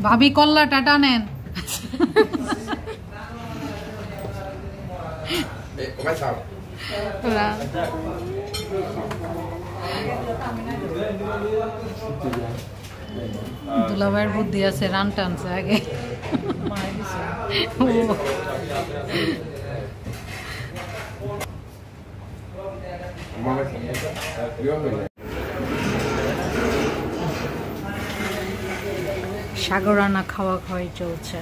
ভাবি কল্লা টাটা নেন দুলাভাইয়ের বুদ্ধি আছে রান টানছে আগে সাগরানা খাওয়া খাওয়াই চলছে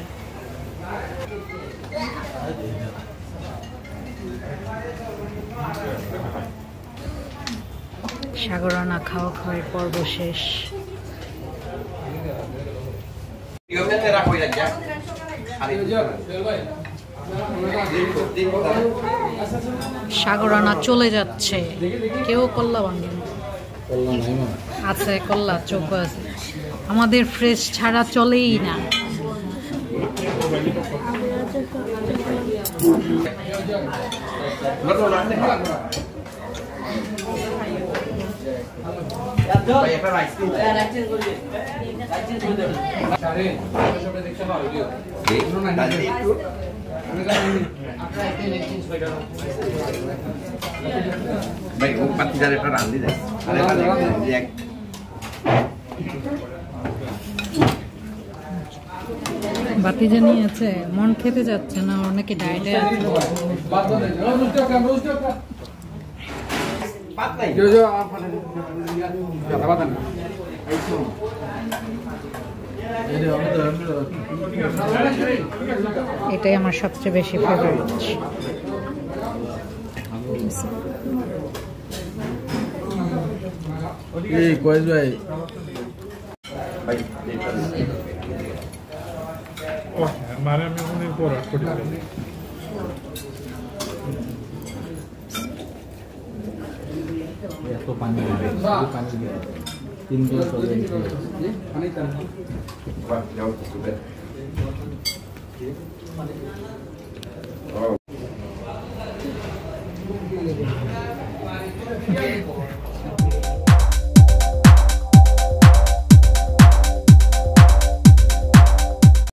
সাগরানা খাওয়া খাওয়ার পর্ব শেষ সাগরানা চলে যাচ্ছে কেউ কল্লা ভাঙে আছে কল্লা চোখ আছে আমাদের ফ্রেশ ছাড়া চলেই না বাতি জানিয়ে আছে মন খেতে যাচ্ছে না অনেকে ডায়েটে আছে এটাই আমার সবচেয়ে বেশি ফেভারিট